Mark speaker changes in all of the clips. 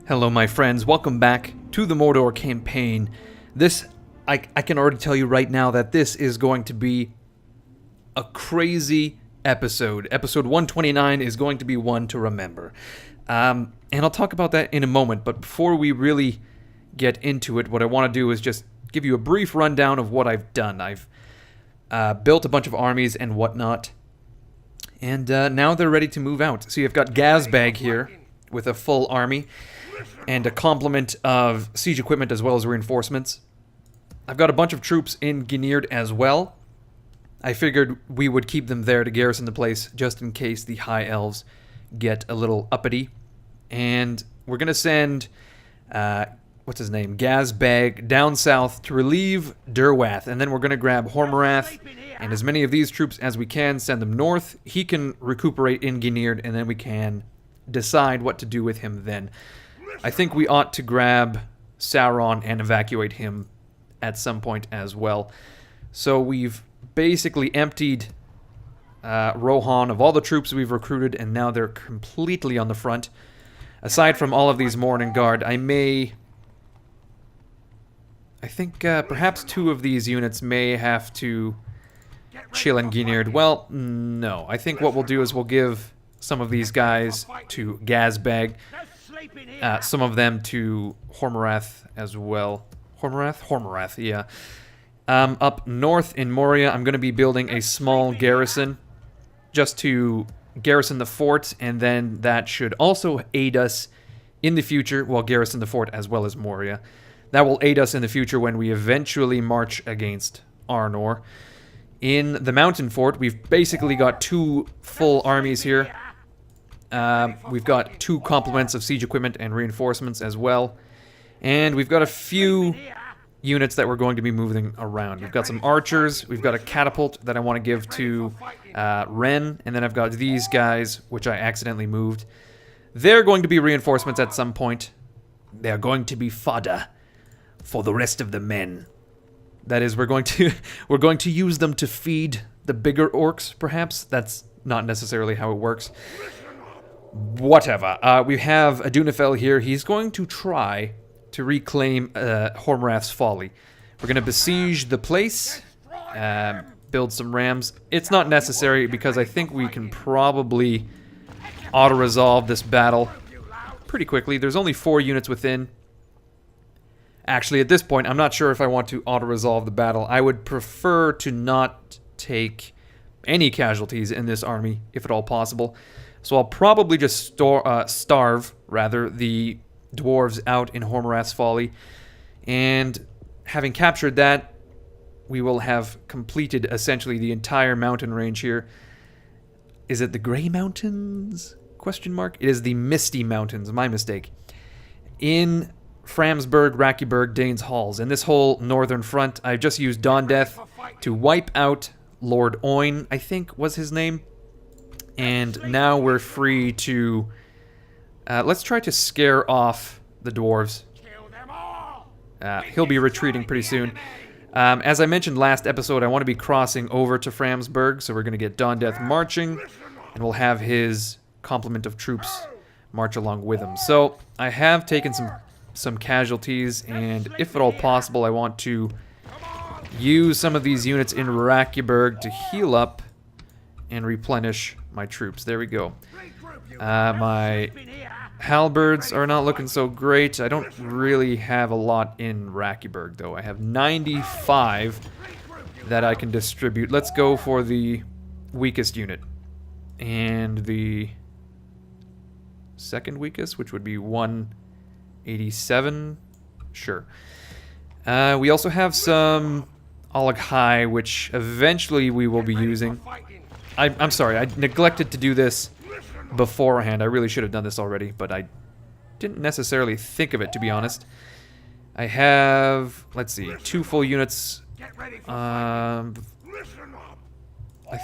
Speaker 1: Hello my friends, welcome back to the Mordor campaign. I can already tell you right now that this is going to be a crazy episode. Episode 129 is going to be one to remember. And I'll talk about that in a moment, but before we really get into it, what I want to do is just give you a brief rundown of what I've done. I've built a bunch of armies and whatnot, and now they're ready to move out. So you've got Gazbag here with a full army and a complement of siege equipment as well as reinforcements. I've got a bunch of troops in Gnird as well. I figured we would keep them there to garrison the place just in case the High Elves get a little uppity. And we're going to send, what's his name, Gazbag down south to relieve Durwath. And then we're going to grab Hormarath and as many of these troops as we can, send them north. He can recuperate in Gnird, and then we can decide what to do with him then. I think we ought to grab Sauron and evacuate him at some point as well. So we've basically emptied Rohan of all the troops we've recruited, and now they're completely on the front. Aside from all of these Morning Guard, I think perhaps two of these units may have to chill in Gnird. Well, no. I think what we'll do is we'll give some of these guys to Gazbag. Some of them to Hormarath as well. Hormarath, yeah. Up north in Moria, I'm going to be building a small garrison just to garrison the fort, and then that should also aid us in the future, well, garrison the fort as well as Moria. That will aid us in the future when we eventually march against Arnor. In the mountain fort, we've basically got two full armies here. We've got two complements of siege equipment and reinforcements as well. And we've got a few units that we're going to be moving around. We've got some archers. We've got a catapult that I want to give to Ren. And then I've got these guys, which I accidentally moved. They're going to be reinforcements at some point. They're going to be fodder for the rest of the men. That is, we're going to use them to feed the bigger orcs, perhaps. That's not necessarily how it works. Whatever. We have Adunafel here. He's going to try to reclaim Hormarath's Folly. We're going to besiege the place, build some rams. It's not necessary because I think we can probably auto-resolve this battle pretty quickly. There's only 4 units within. Actually, at this point, I'm not sure if I want to auto-resolve the battle. I would prefer to not take any casualties in this army, if at all possible. So I'll probably just starve, the dwarves out in Hormarath's Folly. And having captured that, we will have completed essentially the entire mountain range here. Is it the Grey Mountains? Question mark. It is the Misty Mountains, my mistake. In Framsburg, Rakiburg, Dane's Halls. In this whole northern front, I've just used Dawn Death to wipe out Lord Oin, I think was his name. And now we're free to... let's try to scare off the dwarves. He'll be retreating pretty soon. As I mentioned last episode, I want to be crossing over to Framsburg, so we're going to get Dawn Death marching, and we'll have his complement of troops march along with him. So I have taken some casualties, and if at all possible, I want to use some of these units in Rakiburg to heal up and replenish my troops. There we go. My halberds are not looking so great. I don't really have a lot in Rakiburg, though. I have 95 that I can distribute. Let's go for the weakest unit. And the second weakest, which would be 187. Sure. We also have some Olaghai, which eventually we will be using. I'm sorry, I neglected to do this beforehand. I really should have done this already, but I didn't necessarily think of it, to be honest. I have, let's see, 2 full units. I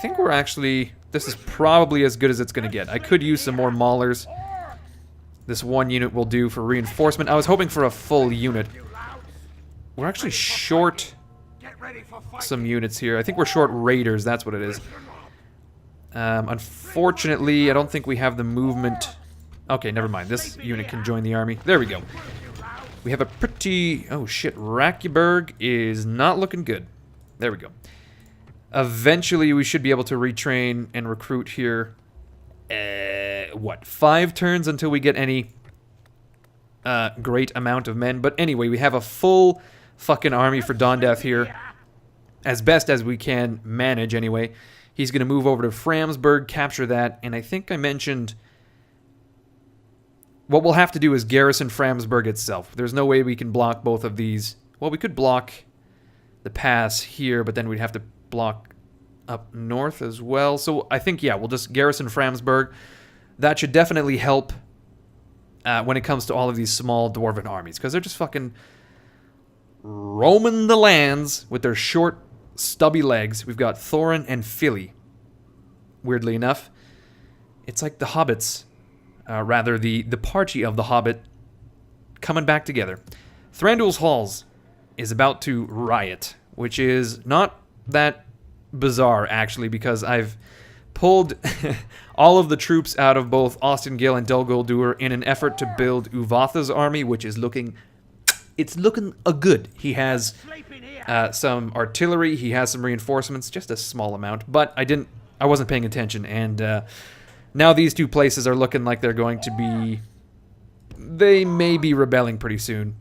Speaker 1: think we're actually, this is probably as good as it's going to get. I could use some more maulers. This 1 unit will do for reinforcement. I was hoping for a full unit. We're actually short some units here. I think we're short raiders, that's what it is. Unfortunately, I don't think we have the movement Okay, never mind. This unit can join the army. There we go. We have a pretty... Oh, shit. Rakyberg is not looking good. There we go. Eventually, we should be able to retrain and recruit here. What? 5 turns until we get any great amount of men. But anyway, we have a full fucking army for Dondeath here. As best as we can manage, anyway. He's going to move over to Framsburg, capture that. And I think I mentioned... What we'll have to do is garrison Framsburg itself. There's no way we can block both of these. Well, we could block the pass here, but then we'd have to block up north as well. So I think, yeah, we'll just garrison Framsburg. That should definitely help when it comes to all of these small dwarven armies, because they're just fucking roaming the lands with their short, stubby legs. We've got Thorin and Philly. Weirdly enough, it's like the hobbits. Rather, the party of the Hobbit coming back together. Thranduil's Halls is about to riot, which is not that bizarre, actually, because I've pulled all of the troops out of both Austin Gale and Dol Guldur in an effort to build Uvatha's army, which is looking... It's looking good. He has some artillery, he has some reinforcements, just a small amount, but I wasn't paying attention, and... Now these two places are looking like they're going to be... They may be rebelling pretty soon.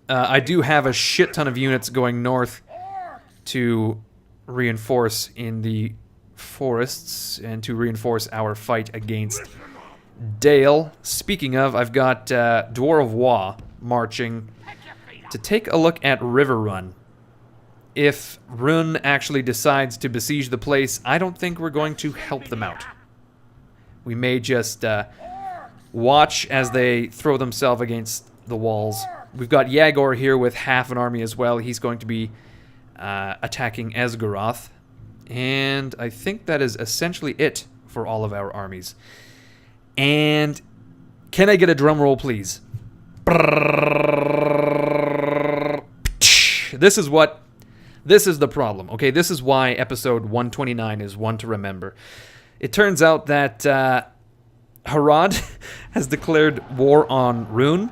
Speaker 1: I do have a shit ton of units going north to reinforce in the forests and to reinforce our fight against Dale. Speaking of, I've got Dwarf Wa marching to take a look at River Run. If Run actually decides to besiege the place, I don't think we're going to help them out. We may just watch as they throw themselves against the walls. We've got Yagor here with half an army as well. He's going to be attacking Esgaroth. And I think that is essentially it for all of our armies. And can I get a drum roll, please? This is the problem, okay? This is why episode 129 is one to remember. It turns out that Harad has declared war on Rune,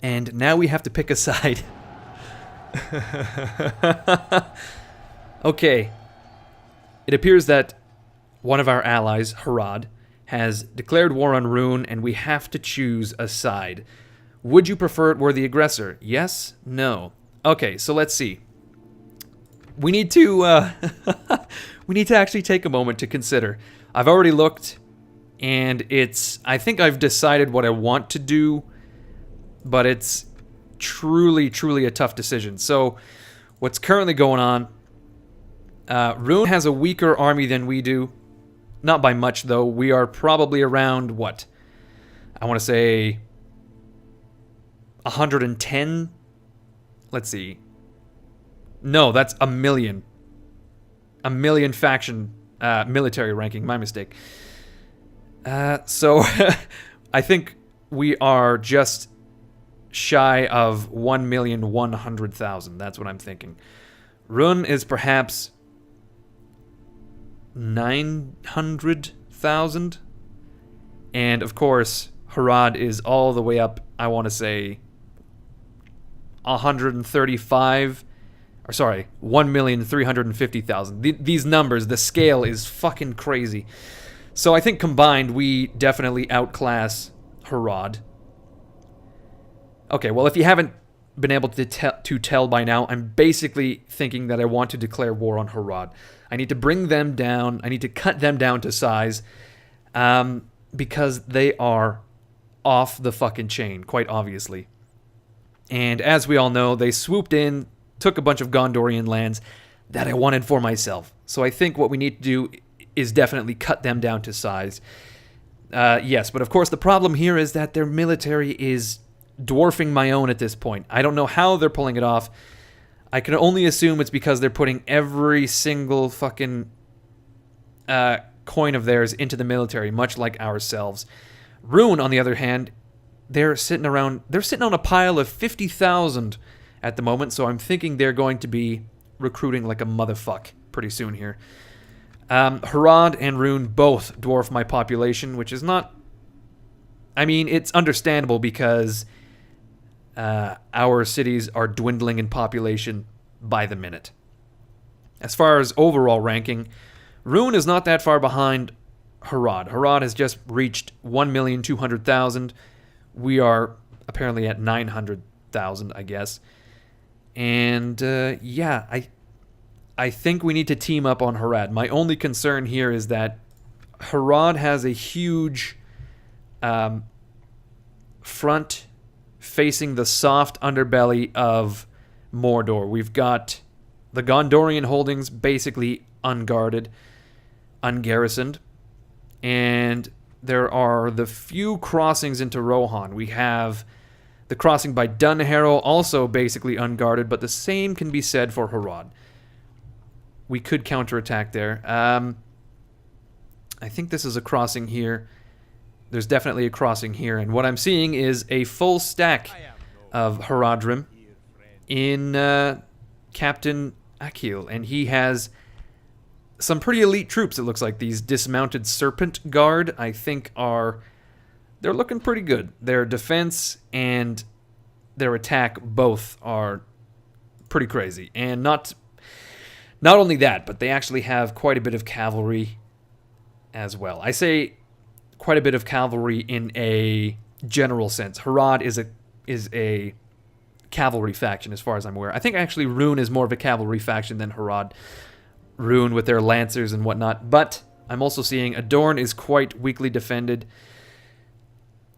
Speaker 1: and now we have to pick a side. Okay. It appears that one of our allies, Harad, has declared war on Rune, and we have to choose a side. Would you prefer it were the aggressor? Yes? No? Okay, so let's see. We need to we need to actually take a moment to consider. I've already looked, and I think I've decided what I want to do, but it's truly, truly a tough decision. So, what's currently going on, Rune has a weaker army than we do. Not by much, though. We are probably around, what? I want to say 110? Let's see. No, that's a million. A million faction military ranking. My mistake. So, I think we are just shy of 1,100,000. That's what I'm thinking. Rune is perhaps 900,000. And, of course, Harad is all the way up, I want to say, 135. Or sorry, 1,350,000. These numbers, the scale is fucking crazy. So I think combined, we definitely outclass Harad. Okay, well, if you haven't been able to tell by now, I'm basically thinking that I want to declare war on Harad. I need to bring them down. I need to cut them down to size. Because they are off the fucking chain, quite obviously. And as we all know, they swooped in, took a bunch of Gondorian lands that I wanted for myself. So I think what we need to do is definitely cut them down to size. Yes, but of course the problem here is that their military is dwarfing my own at this point. I don't know how they're pulling it off. I can only assume it's because they're putting every single fucking coin of theirs into the military, much like ourselves. Rune, on the other hand, they're sitting on a pile of 50,000 at the moment, so I'm thinking they're going to be recruiting like a motherfuck pretty soon here. Harad and Rune both dwarf my population, which is not I mean, it's understandable because our cities are dwindling in population by the minute. As far as overall ranking, Rune is not that far behind Harad. Harad has just reached 1,200,000. We are apparently at 900,000, I guess. And yeah, I think we need to team up on Harad. My only concern here is that Harad has a huge front facing the soft underbelly of Mordor. We've got the Gondorian holdings basically unguarded, ungarrisoned, and there are the few crossings into Rohan. We have the crossing by Dunharrow, also basically unguarded, but the same can be said for Harad. We could counterattack there. I think this is a crossing here. There's definitely a crossing here, and what I'm seeing is a full stack of Haradrim in Captain Akil, and he has some pretty elite troops, it looks like. These dismounted Serpent Guard, I think, they're looking pretty good. Their defense and their attack both are pretty crazy. And not only that, but they actually have quite a bit of cavalry as well. I say quite a bit of cavalry in a general sense. Harad is a cavalry faction as far as I'm aware. I think actually Rune is more of a cavalry faction than Harad. Rune with their lancers and whatnot. But I'm also seeing Adorn is quite weakly defended.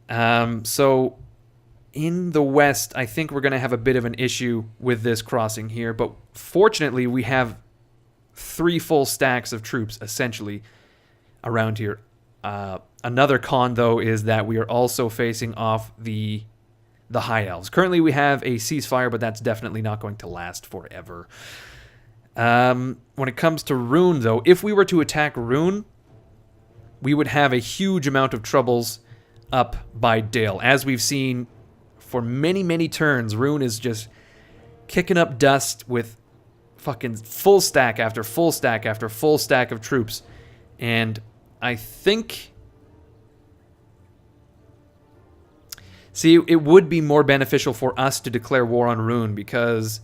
Speaker 1: So in the west, I think we're going to have a bit of an issue with this crossing here. But fortunately, we have 3 full stacks of troops essentially around here. Another con, though, is that we are also facing off the High Elves. Currently, we have a ceasefire, but that's definitely not going to last forever. When it comes to Rune, though, if we were to attack Rune, we would have a huge amount of troubles up by Dale. As we've seen for many, many turns, Rune is just kicking up dust with fucking full stack after full stack after full stack of troops. And I think... See, it would be more beneficial for us to declare war on Rune because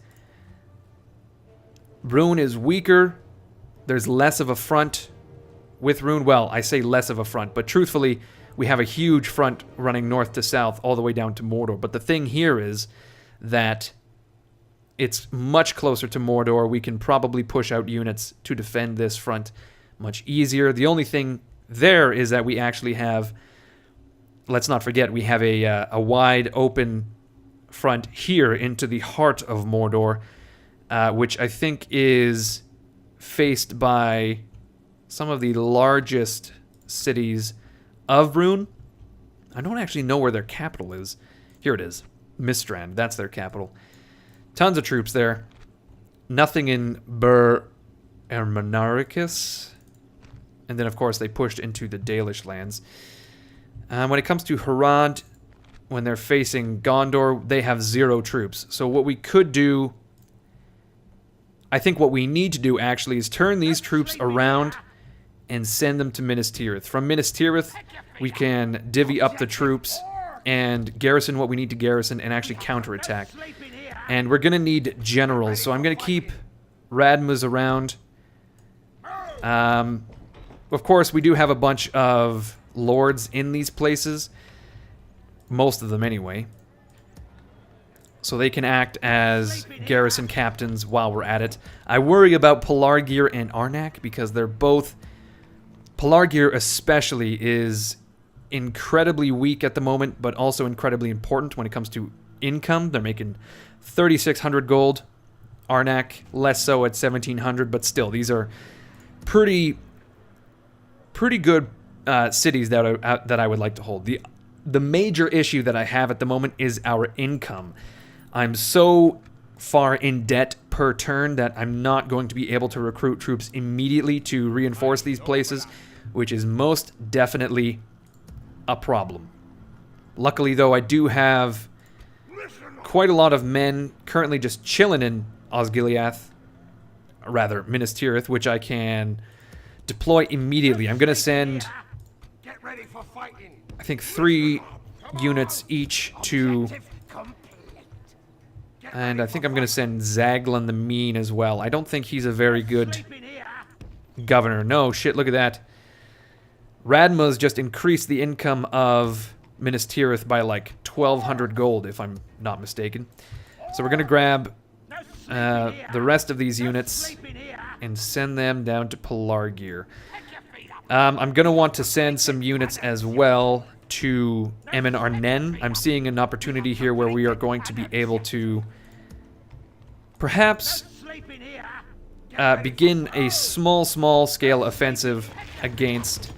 Speaker 1: Rune is weaker. There's less of a front with Rune. Well, I say less of a front, but truthfully, we have a huge front running north to south all the way down to Mordor. But the thing here is that it's much closer to Mordor. We can probably push out units to defend this front much easier. The only thing there is that we actually have... Let's not forget, we have a wide open front here into the heart of Mordor, which I think is faced by some of the largest cities of Rune. I don't actually know where their capital is. Here it is. Mistrand, that's their capital. Tons of troops there. Nothing in Bur Ermanaricus. And then, of course, they pushed into the Dalish lands. When it comes to Harad, when they're facing Gondor, they have 0 troops. So what we could do, I think what we need to do actually is turn these troops around and send them to Minas Tirith. From Minas Tirith, we can divvy up the troops and garrison what we need to garrison and actually counterattack. And we're going to need generals, so I'm going to keep Radmuz around. Of course, we do have a bunch of lords in these places, most of them anyway, so they can act as garrison captains while we're at it. I worry about Pelargir and Arnak because they're both... Pelargir especially is incredibly weak at the moment, but also incredibly important when it comes to income. They're making 3,600 gold. Arnak less so at 1,700, but still, these are pretty good cities that I would like to hold. The major issue that I have at the moment is our income. I'm so far in debt per turn that I'm not going to be able to recruit troops immediately to reinforce these places, which is most definitely a problem. Luckily, though, I do have quite a lot of men currently just chilling in Osgiliath, rather Minas Tirith, which I can deploy immediately. I'm going to send, I think, 3 units each to... And I think I'm going to send Zaglan the Mean as well. I don't think he's a very good governor. No, shit, look at that. Radma's just increased the income of Minas Tirith by like 1,200 gold, if I'm not mistaken. So we're going to grab the rest of these units and send them down to Pelargir. I'm going to want to send some units as well to Emin Arnen. I'm seeing an opportunity here where we are going to be able to perhaps begin a small scale offensive against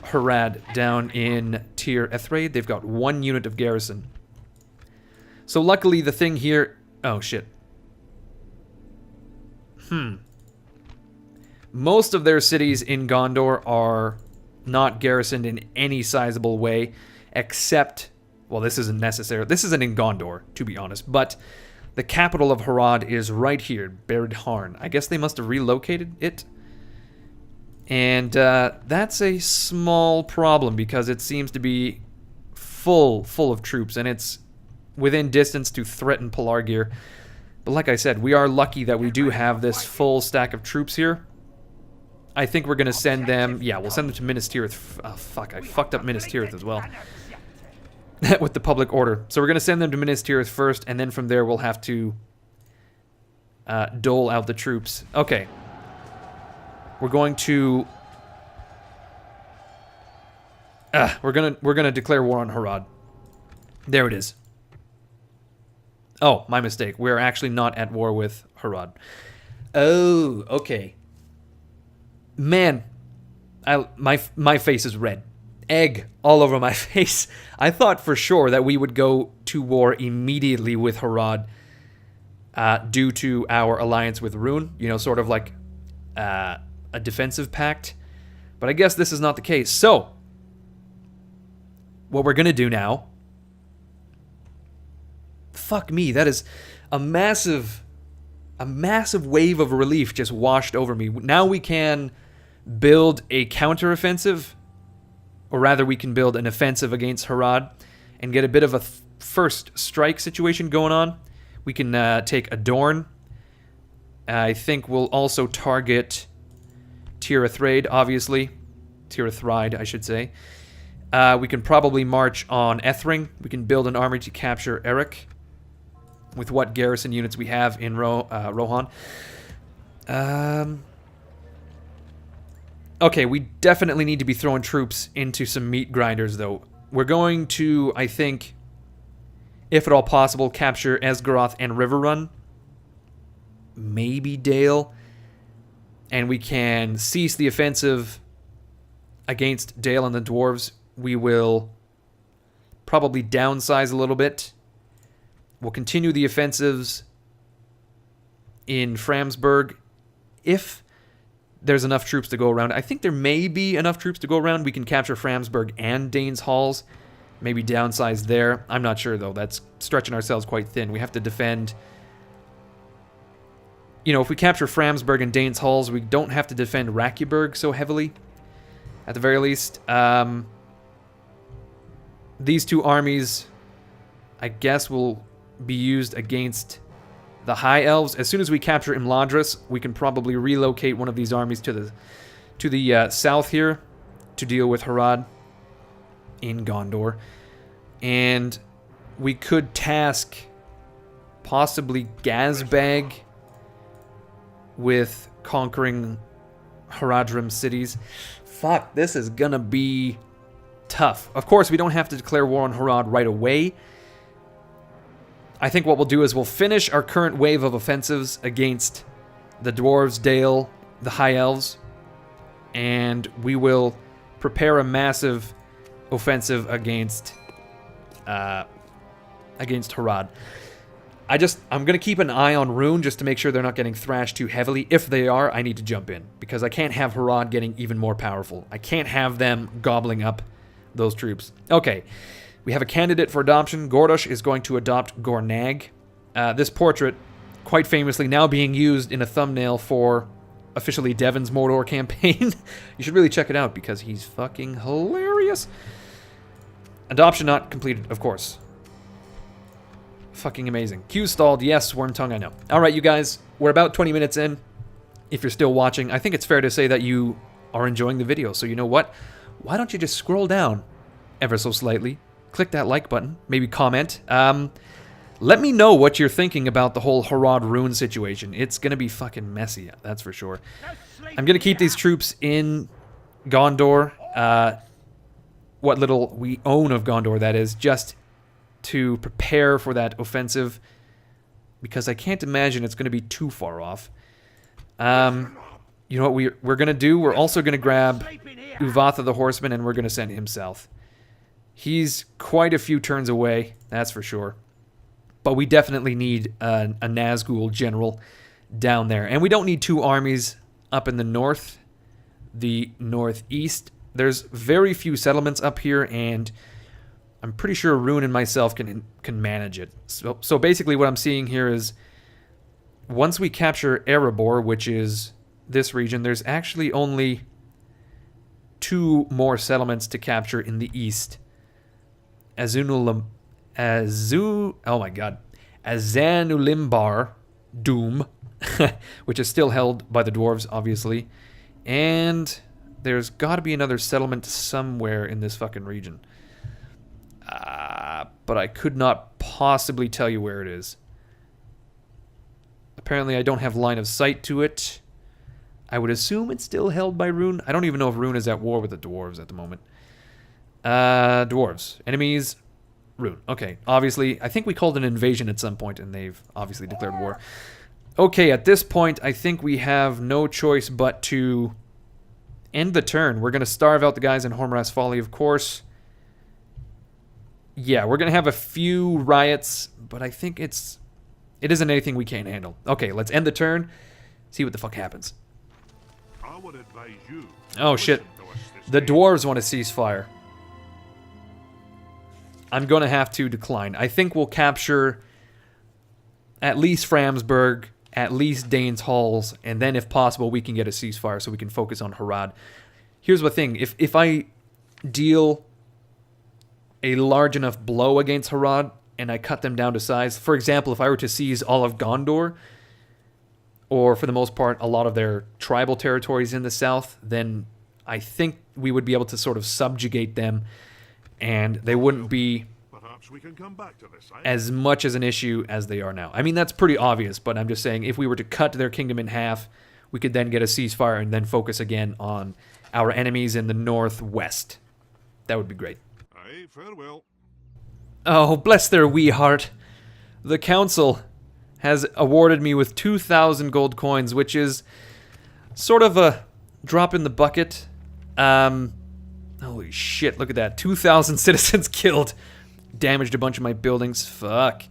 Speaker 1: Harad down in Tir Ethraid. They've got 1 unit of garrison. So luckily the thing here... Oh, shit. Most of their cities in Gondor are not garrisoned in any sizable way, except... Well, this isn't necessary. This isn't in Gondor, to be honest, but the capital of Harad is right here, Berdharn. I guess they must have relocated it. And that's a small problem because it seems to be full of troops, and it's within distance to threaten Pelargir. But like I said, we are lucky that we do have this full stack of troops here. I think we're going to send them... Yeah, we'll send them to Minas Tirith. Oh, fuck, I fucked up Minas Tirith as well. With the public order. So we're going to send them to Minas Tirith first, and then from there we'll have to dole out the troops. Okay. We're going to... we're gonna declare war on Harad. There it is. Oh, my mistake. We're actually not at war with Harad. Oh, okay. Man, my face is red. Egg all over my face. I thought for sure that we would go to war immediately with Harad due to our alliance with Rune. You know, sort of like a defensive pact. But I guess this is not the case. So, what we're going to do now... Fuck me, that is a massive wave of relief just washed over me. Now we can build a counteroffensive, or rather we can build an offensive against Harad and get a bit of a first strike situation going on. We can take Adorn. I think we'll also target Tir Ethraid, obviously. Tir Ethraid, I should say. We can probably march on Ethring. We can build an army to capture Eric with what garrison units we have in Rohan. Okay, we definitely need to be throwing troops into some meat grinders, though. We're going to, I think, if at all possible, capture Esgaroth and Riverrun. Maybe Dale. And we can cease the offensive against Dale and the dwarves. We will probably downsize a little bit. We'll continue the offensives in Framsburg if there's enough troops to go around. I think there may be enough troops to go around. We can capture Framsburg and Danes Halls. Maybe downsize there. I'm not sure, though. That's stretching ourselves quite thin. We have to defend... You know, if we capture Framsburg and Danes Halls, we don't have to defend Rakiburg so heavily. At the very least. These two armies, I guess, will be used against the High Elves. As soon as we capture Imladris, we can probably relocate one of these armies to the south here to deal with Harad in Gondor. And we could task possibly Gazbag with conquering Haradrim cities. Fuck, this is gonna be tough. Of course, we don't have to declare war on Harad right away. I think what we'll do is we'll finish our current wave of offensives against the Dwarves, Dale, the High Elves, and we will prepare a massive offensive against Harad. I'm going to keep an eye on Rune just to make sure they're not getting thrashed too heavily. If they are, I need to jump in, because I can't have Harad getting even more powerful. I can't have them gobbling up those troops. Okay. We have a candidate for adoption. Gordosh is going to adopt Gornag. This portrait, quite famously, now being used in a thumbnail for officially Devon's Mordor campaign. You should really check it out because he's fucking hilarious. Adoption not completed, of course. Fucking amazing. Queue stalled. Yes, worm tongue, I know. Alright, you guys. We're about 20 minutes in. If you're still watching, I think it's fair to say that you are enjoying the video. So you know what? Why don't you just scroll down ever so slightly, click that like button, maybe comment. Let me know what you're thinking about the whole Harad rune situation. It's going to be fucking messy, that's for sure. I'm going to keep these troops in Gondor, what little we own of Gondor, that is, just to prepare for that offensive, because I can't imagine it's going to be too far off. You know what we're going to do? We're also going to grab Uvatha the Horseman, and we're going to send him south. He's quite a few turns away, that's for sure. But we definitely need a Nazgul general down there. And we don't need two armies up in the north, the northeast. There's very few settlements up here, and I'm pretty sure Rune and myself can manage it. So basically what I'm seeing here is once we capture Erebor, which is this region, there's actually only 2 more settlements to capture in the east. Oh my god. Azanulimbar Doom, which is still held by the dwarves, obviously. And there's got to be another settlement somewhere in this fucking region. But I could not possibly tell you where it is. Apparently I don't have line of sight to it. I would assume it's still held by Rune. I don't even know if Rune is at war with the dwarves at the moment. Dwarves. Enemies. Rune. Okay. Obviously, I think we called an invasion at some point, and they've obviously declared war. Okay, at this point, I think we have no choice but to end the turn. We're going to starve out the guys in Hormraz Folly, of course. Yeah, we're going to have a few riots, but I think it isn't anything we can't handle. Okay, let's end the turn. See what the fuck happens.
Speaker 2: I would advise you.
Speaker 1: Oh, shit. The dwarves want to cease fire. I'm going to have to decline. I think we'll capture at least Framsburg, at least Dane's Halls, and then if possible we can get a ceasefire so we can focus on Harad. Here's the thing. If I deal a large enough blow against Harad and I cut them down to size, for example, if I were to seize all of Gondor, or for the most part a lot of their tribal territories in the south, then I think we would be able to sort of subjugate them, and they wouldn't be
Speaker 2: we can come back to this,
Speaker 1: as much as an issue as they are now. I mean, that's pretty obvious, but I'm just saying if we were to cut their kingdom in half, we could then get a ceasefire and then focus again on our enemies in the northwest. That would be great.
Speaker 2: Aye, farewell.
Speaker 1: Oh, bless their wee heart. The council has awarded me with 2,000 gold coins, which is sort of a drop in the bucket. Holy shit, look at that. 2,000 citizens killed. Damaged a bunch of my buildings. Fuck.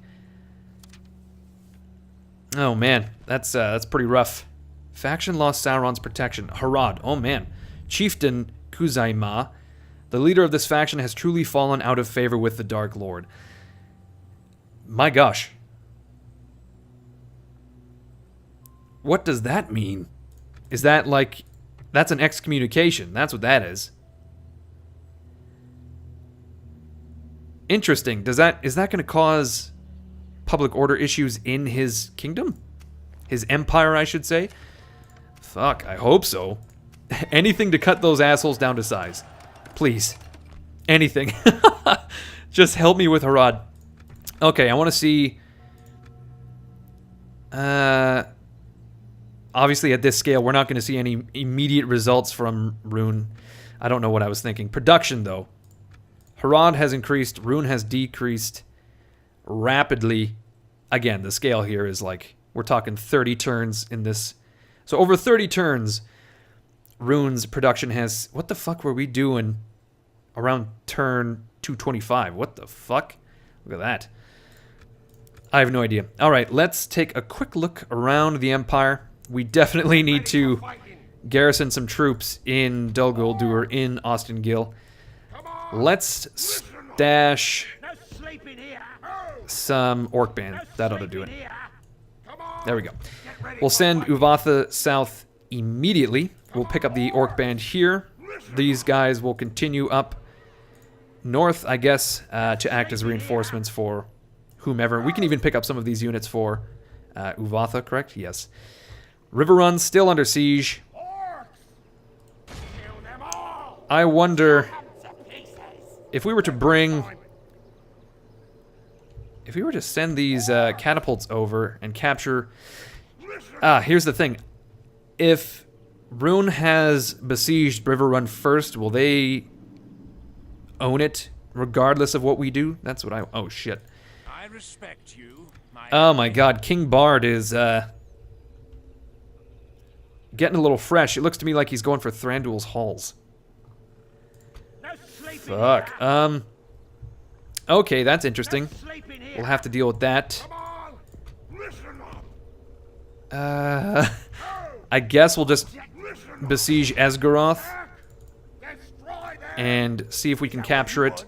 Speaker 1: Oh man, that's pretty rough. Faction lost Sauron's protection. Harad. Oh man. Chieftain Kuzaima, the leader of this faction, has truly fallen out of favor with the Dark Lord. My gosh. What does that mean? Is that like... That's an excommunication. That's what that is. Interesting. Is that going to cause public order issues in his kingdom? His empire, I should say? Fuck, I hope so. Anything to cut those assholes down to size. Please. Anything. Just help me with Harad. Okay, I want to see... Obviously, at this scale, we're not going to see any immediate results from Rune. I don't know what I was thinking. Production, though. Harad has increased. Rune has decreased rapidly. Again, the scale here is like... We're talking 30 turns in this. So over 30 turns, Rune's production has... What the fuck were we doing around turn 225? What the fuck? Look at that. I have no idea. Alright, let's take a quick look around the Empire. We definitely need to garrison some troops in Dol Guldur, in Austin Gill. Let's stash some Orc Band. That ought to do it. There we go. We'll send Uvatha south immediately. We'll pick up the Orc Band here. These guys will continue up north, I guess, to act as reinforcements for whomever. We can even pick up some of these units for Uvatha, correct? Yes. River Run still under siege. I wonder if we were to bring... If we were to send these catapults over and capture... here's the thing. If Rune has besieged River Run first, will they own it regardless of what we do? That's what I... Oh, shit.
Speaker 3: I respect you.
Speaker 1: Oh my god, King Bard is getting a little fresh. It looks to me like he's going for Thranduil's halls. Fuck. Okay, that's interesting. We'll have to deal with that. I guess we'll just besiege Esgaroth and see if we can capture it.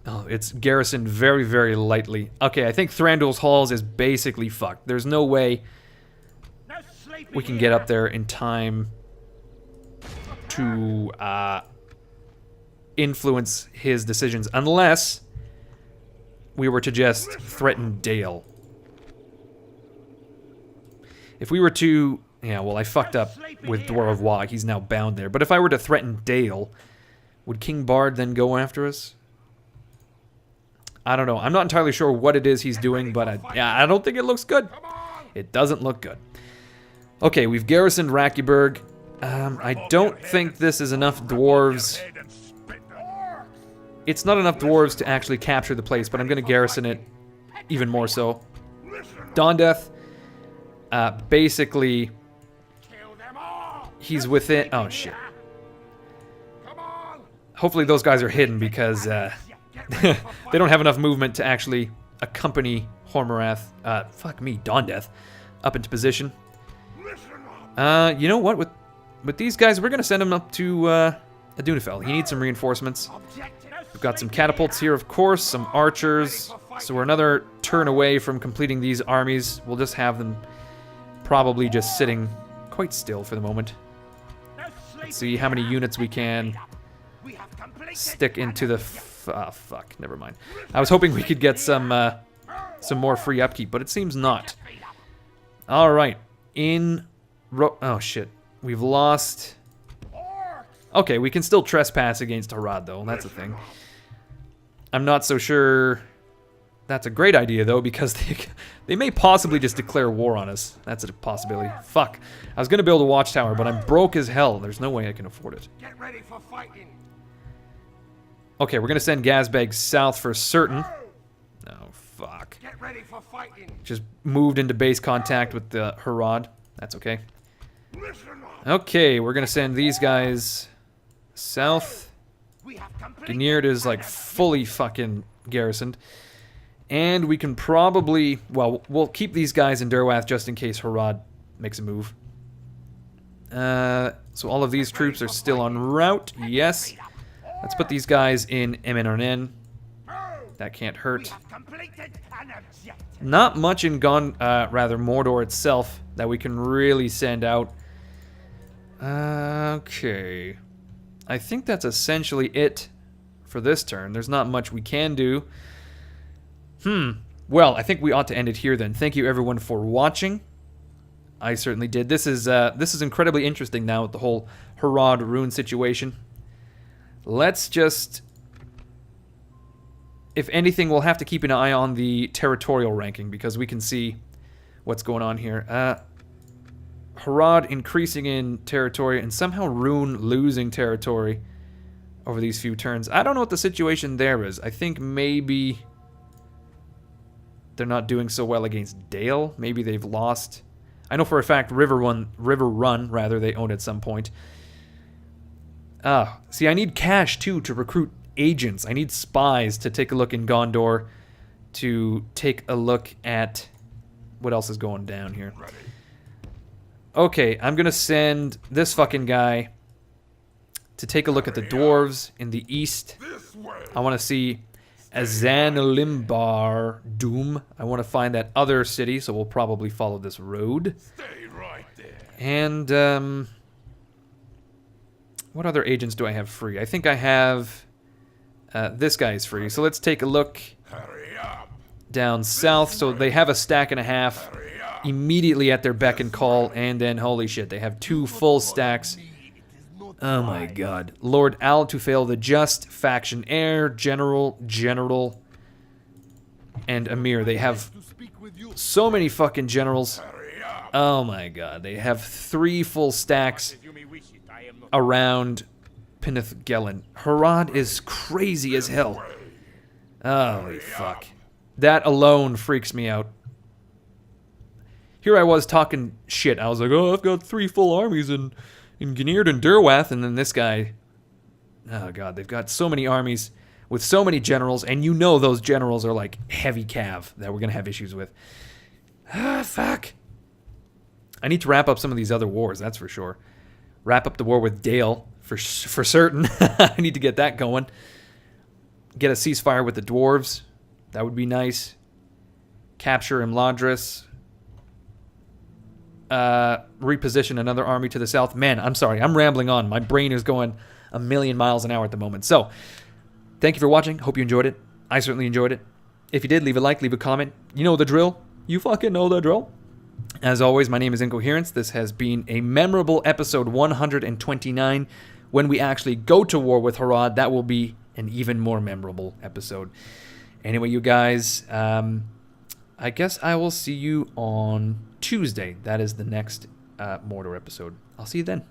Speaker 1: Oh, it's garrisoned very, very lightly. Okay, I think Thranduil's halls is basically fucked. There's no way we can get up there in time to influence his decisions, unless we were to just threaten Dale. If we were to... Yeah, well, I fucked up with Dwarf of Wa. He's now bound there. But if I were to threaten Dale, would King Bard then go after us? I don't know. I'm not entirely sure what it is he's doing, but I don't think it looks good. It doesn't look good. Okay, we've garrisoned Rakiburg. I don't think this is enough dwarves. It's not enough dwarves to actually capture the place, but I'm going to garrison it even more so. Dawndeath, basically, he's within... Oh, shit. Hopefully those guys are hidden because they don't have enough movement to actually accompany Hormorath, fuck me, Dawndeath, up into position. You know what? With these guys, we're going to send him up to Adunafell. He needs some reinforcements. We've got some catapults here, of course, some archers. So we're another turn away from completing these armies. We'll just have them probably just sitting quite still for the moment. Let's see how many units we can stick into the... fuck, never mind. I was hoping we could get some more free upkeep, but it seems not. Alright, oh shit, we've lost... Okay, we can still trespass against Harad, though, that's a thing. I'm not so sure that's a great idea, though, because they may possibly just declare war on us. That's a possibility. Fuck. I was going to build a watchtower, but I'm broke as hell. There's no way I can afford it.
Speaker 3: Get ready for fighting.
Speaker 1: Okay, we're going to send Gazbeg south for certain. Oh, fuck.
Speaker 3: Get ready for fighting.
Speaker 1: Just moved into base contact with the Harad. That's okay. Okay, we're going to send these guys south. Gniard is like fully fucking garrisoned. And we can probably... Well, we'll keep these guys in Durwath just in case Harad makes a move. So all of these troops are still en route. Yes. Let's put these guys in MNRN. That can't hurt. Not much in Mordor itself that we can really send out. Okay. I think that's essentially it for this turn. There's not much we can do. Well, I think we ought to end it here then. Thank you everyone for watching. I certainly did. This is incredibly interesting now with the whole Harad rune situation. Let's just... If anything, we'll have to keep an eye on the territorial ranking because we can see what's going on here. Harad increasing in territory and somehow Rune losing territory over these few turns. I don't know what the situation there is. I think maybe they're not doing so well against Dale. Maybe they've lost. I know for a fact River Run, rather, they owned at some point. See, I need cash too to recruit agents. I need spies to take a look in Gondor, to take a look at what else is going down here. Okay, I'm gonna send this fucking guy to take a look at the dwarves in the east. I want to see Azanalimbar Doom. I want to find that other city, so we'll probably follow this road.
Speaker 3: Stay right there.
Speaker 1: And what other agents do I have free? I think I have This guy is free. So let's take a look
Speaker 3: Hurry up.
Speaker 1: down south. So they have a stack and a half immediately at their beck and call, and then holy shit, they have 2 full stacks. Oh my god. Lord Al to fail the just, faction heir, general, and Amir. They have so many fucking generals. Oh my god. They have 3 full stacks around Pinithgelen. Harad is crazy as hell. Holy fuck. That alone freaks me out. Here I was talking shit. I was like, oh, I've got 3 full armies in Gniard and Durwath, and then this guy... Oh god, they've got so many armies with so many generals, and you know those generals are like heavy cav that we're going to have issues with. Ah, fuck. I need to wrap up some of these other wars, that's for sure. Wrap up the war with Dale, for certain. I need to get that going. Get a ceasefire with the dwarves. That would be nice. Capture Imladris. Reposition another army to the south. Man, I'm sorry. I'm rambling on. My brain is going a million miles an hour at the moment. So, thank you for watching. Hope you enjoyed it. I certainly enjoyed it. If you did, leave a like, leave a comment. You know the drill. You fucking know the drill. As always, my name is Incoherence. This has been a memorable episode 129. When we actually go to war with Harad, that will be an even more memorable episode. Anyway, you guys, I guess I will see you on Tuesday. That is the next Mordor episode. I'll see you then.